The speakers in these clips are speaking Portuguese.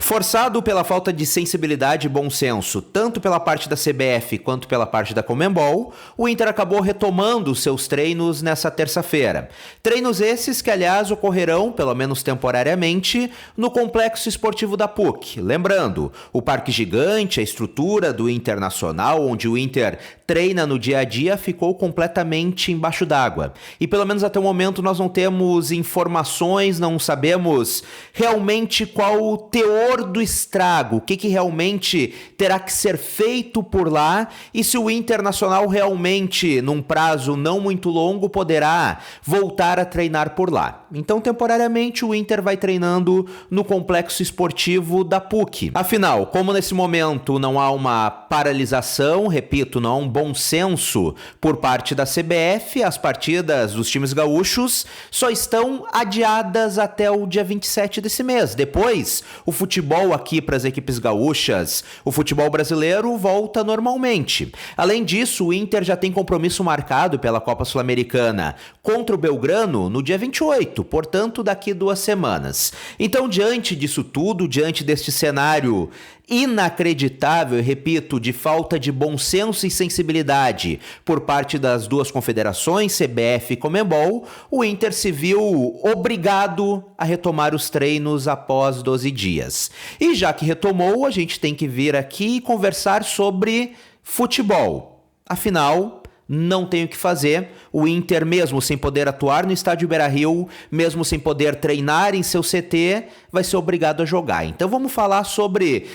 Forçado pela falta de sensibilidade e bom senso, tanto pela parte da CBF quanto pela parte da Conmebol, o Inter acabou retomando seus treinos nessa terça-feira. Treinos esses que, aliás, ocorrerão, pelo menos temporariamente, no Complexo Esportivo da PUC. Lembrando, o Parque Gigante, a estrutura do Internacional, onde o Inter treina no dia a dia, ficou completamente embaixo d'água. E pelo menos até o momento nós não temos informações, não sabemos realmente qual o teor do estrago, o que realmente terá que ser feito por lá e se o Internacional realmente, num prazo não muito longo, poderá voltar a treinar por lá. Então, temporariamente, o Inter vai treinando no Complexo Esportivo da PUC. Afinal, como nesse momento não há uma paralisação, repito, não há um bom senso por parte da CBF, as partidas dos times gaúchos só estão adiadas até o dia 27 desse mês. Depois, o futebol aqui para as equipes gaúchas, o futebol brasileiro volta normalmente. Além disso, o Inter já tem compromisso marcado pela Copa Sul-Americana contra o Belgrano no dia 28, portanto daqui 2 semanas. Então, diante disso tudo, diante deste cenário inacreditável, repito, de falta de bom senso e sensibilidade por parte das duas confederações, CBF e Conmebol, o Inter se viu obrigado a retomar os treinos após 12 dias. E já que retomou, a gente tem que vir aqui e conversar sobre futebol. Afinal, não tem o que fazer, o Inter, mesmo sem poder atuar no estádio Beira-Rio, mesmo sem poder treinar em seu CT, vai ser obrigado a jogar. Então vamos falar sobre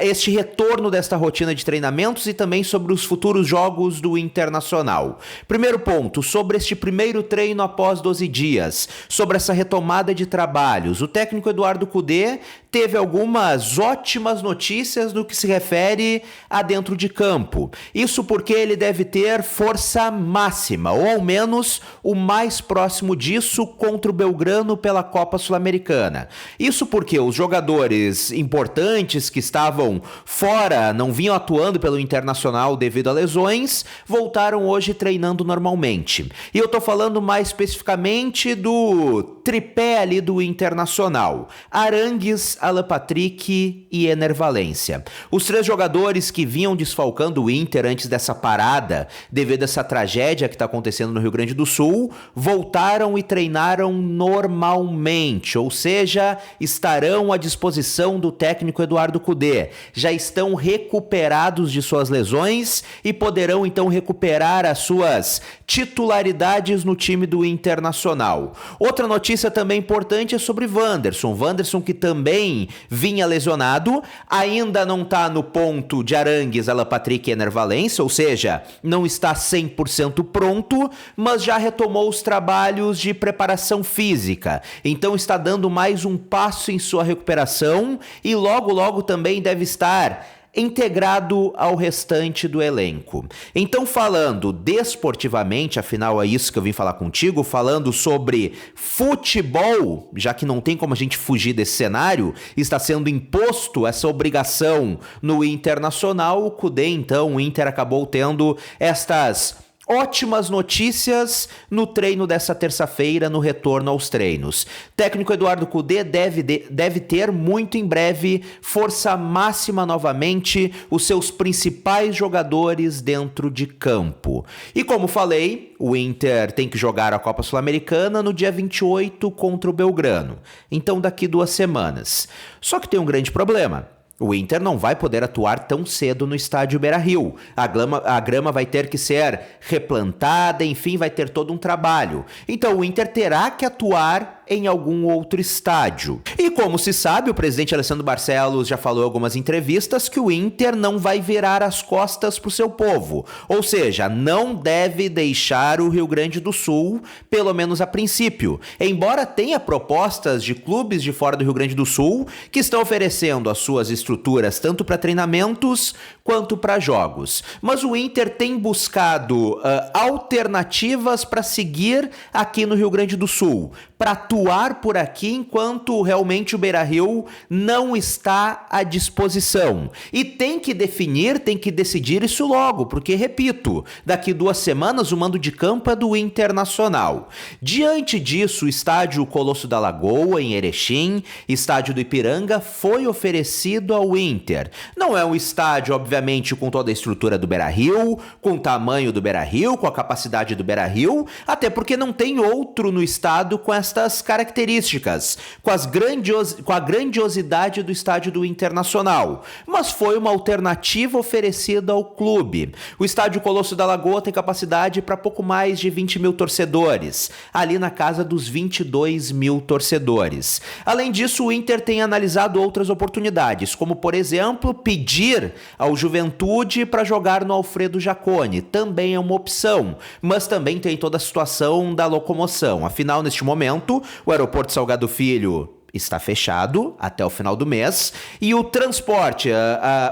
este retorno desta rotina de treinamentos e também sobre os futuros jogos do Internacional. Primeiro ponto, sobre este primeiro treino após 12 dias, sobre essa retomada de trabalhos. O técnico Eduardo Cudê teve algumas ótimas notícias no que se refere a dentro de campo. Isso porque ele deve ter força máxima, ou ao menos o mais próximo disso contra o Belgrano pela Copa Sul-Americana. Isso porque os jogadores importantes que estavam fora, não vinham atuando pelo Internacional devido a lesões, voltaram hoje treinando normalmente. E eu tô falando mais especificamente do tripé ali do Internacional: Arangues, Alan Patrick e Ener Valencia. Os 3 jogadores que vinham desfalcando o Inter antes dessa parada, devido a essa tragédia que está acontecendo no Rio Grande do Sul, voltaram e treinaram normalmente, ou seja, estarão à disposição do técnico Eduardo Cudê. Já estão recuperados de suas lesões e poderão então recuperar as suas titularidades no time do Internacional. Outra notícia também importante é sobre Wanderson. Wanderson, que também vinha lesionado, ainda não está no ponto de Arangues, Alan Patrick e Ener Valencia, ou seja, não está 100% pronto, mas já retomou os trabalhos de preparação física. Então está dando mais um passo em sua recuperação e logo também deve estar integrado ao restante do elenco. Então, falando desportivamente, afinal é isso que eu vim falar contigo, falando sobre futebol, já que não tem como a gente fugir desse cenário, está sendo imposto essa obrigação no Internacional, o Cudê, então, o Inter acabou tendo estas ótimas notícias no treino dessa terça-feira, no retorno aos treinos. Técnico Eduardo Cudê deve ter muito em breve força máxima novamente, os seus principais jogadores dentro de campo. E como falei, o Inter tem que jogar a Copa Sul-Americana no dia 28 contra o Belgrano. Então daqui 2 semanas. Só que tem um grande problema. O Inter não vai poder atuar tão cedo no estádio Beira-Rio. A grama vai ter que ser replantada, enfim, vai ter todo um trabalho. Então o Inter terá que atuar em algum outro estádio. E como se sabe, o presidente Alessandro Barcelos já falou em algumas entrevistas que o Inter não vai virar as costas para o seu povo. Ou seja, não deve deixar o Rio Grande do Sul, pelo menos a princípio. Embora tenha propostas de clubes de fora do Rio Grande do Sul que estão oferecendo as suas estruturas tanto para treinamentos quanto para jogos. Mas o Inter tem buscado alternativas para seguir aqui no Rio Grande do Sul. para atuar por aqui enquanto realmente o Beira-Rio não está à disposição. E tem que definir, tem que decidir isso logo, porque, repito, daqui 2 semanas o mando de campo é do Internacional. Diante disso, o estádio Colosso da Lagoa, em Erechim, estádio do Ipiranga, foi oferecido ao Inter. Não é um estádio, obviamente, com toda a estrutura do Beira-Rio, com o tamanho do Beira-Rio, com a capacidade do Beira-Rio, até porque não tem outro no estado com estas características, com a grandiosidade do estádio do Internacional. Mas foi uma alternativa oferecida ao clube. O estádio Colosso da Lagoa tem capacidade para pouco mais de 20 mil torcedores, ali na casa dos 22 mil torcedores. Além disso, o Inter tem analisado outras oportunidades, como, por exemplo, pedir ao Juventude para jogar no Alfredo Jaconi. Também é uma opção, mas também tem toda a situação da locomoção. Afinal, neste momento, o aeroporto Salgado Filho está fechado até o final do mês e o transporte,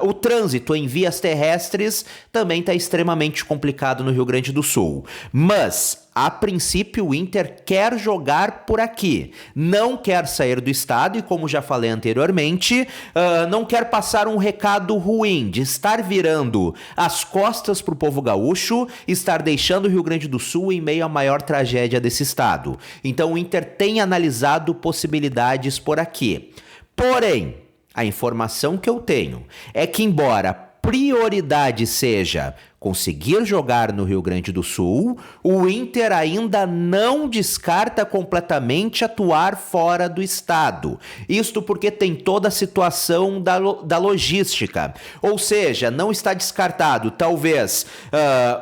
o trânsito em vias terrestres também está extremamente complicado no Rio Grande do Sul. Mas, a princípio, o Inter quer jogar por aqui, não quer sair do estado e, como já falei anteriormente, não quer passar um recado ruim de estar virando as costas para o povo gaúcho, estar deixando o Rio Grande do Sul em meio à maior tragédia desse estado. Então o Inter tem analisado possibilidades por aqui. Porém, a informação que eu tenho é que, embora prioridade seja conseguir jogar no Rio Grande do Sul, o Inter ainda não descarta completamente atuar fora do estado. Isto porque tem toda a situação da logística. Ou seja, não está descartado, talvez,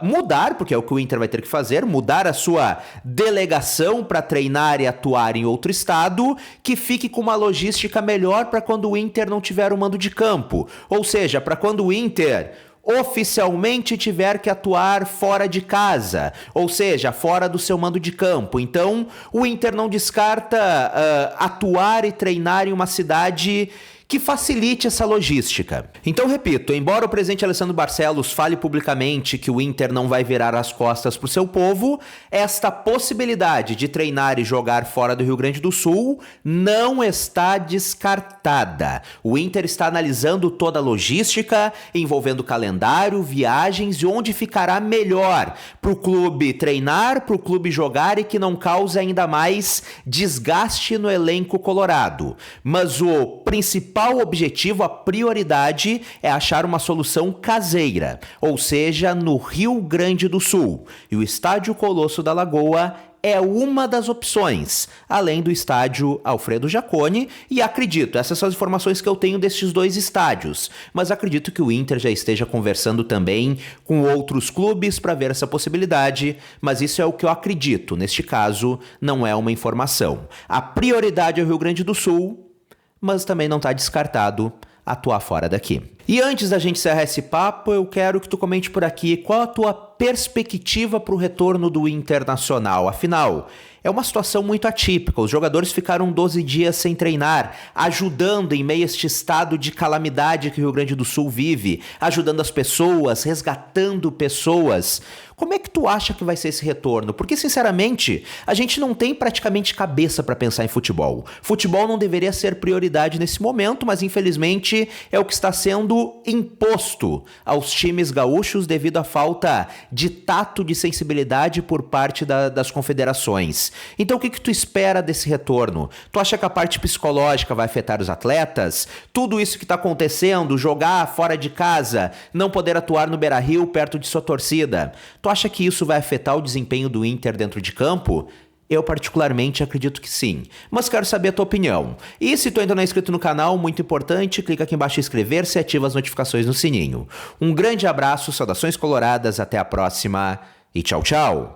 mudar, porque é o que o Inter vai ter que fazer, mudar a sua delegação para treinar e atuar em outro estado, que fique com uma logística melhor para quando o Inter não tiver o mando de campo. Ou seja, para quando o Inter oficialmente tiver que atuar fora de casa, ou seja, fora do seu mando de campo. Então, o Inter não descarta atuar e treinar em uma cidade que facilite essa logística. Então, repito, embora o presidente Alessandro Barcelos fale publicamente que o Inter não vai virar as costas para o seu povo, esta possibilidade de treinar e jogar fora do Rio Grande do Sul não está descartada. O Inter está analisando toda a logística, envolvendo calendário, viagens e onde ficará melhor para o clube treinar, para o clube jogar e que não cause ainda mais desgaste no elenco colorado. Mas o principal objetivo, a prioridade, é achar uma solução caseira, ou seja, no Rio Grande do Sul. E o estádio Colosso da Lagoa é uma das opções, além do estádio Alfredo Jaconi, e acredito, essas são as informações que eu tenho destes 2 estádios, mas acredito que o Inter já esteja conversando também com outros clubes para ver essa possibilidade, mas isso é o que eu acredito, neste caso não é uma informação. A prioridade é o Rio Grande do Sul, mas também não está descartado atuar fora daqui. E antes da gente encerrar esse papo, eu quero que tu comente por aqui qual a tua perspectiva para o retorno do Internacional. Afinal, é uma situação muito atípica. Os jogadores ficaram 12 dias sem treinar, ajudando em meio a este estado de calamidade que o Rio Grande do Sul vive, ajudando as pessoas, resgatando pessoas. Como é que tu acha que vai ser esse retorno? Porque, sinceramente, a gente não tem praticamente cabeça para pensar em futebol. Futebol não deveria ser prioridade nesse momento, mas infelizmente é o que está sendo imposto aos times gaúchos devido à falta de tato, de sensibilidade por parte das confederações. Então o que tu espera desse retorno? Tu acha que a parte psicológica vai afetar os atletas? Tudo isso que está acontecendo, jogar fora de casa, não poder atuar no Beira-Rio perto de sua torcida, tu acha que isso vai afetar o desempenho do Inter dentro de campo? Eu particularmente acredito que sim, mas quero saber a tua opinião. E se tu ainda não é inscrito no canal, muito importante, clica aqui embaixo em inscrever-se e ativa as notificações no sininho. Um grande abraço, saudações coloradas, até a próxima e tchau, tchau!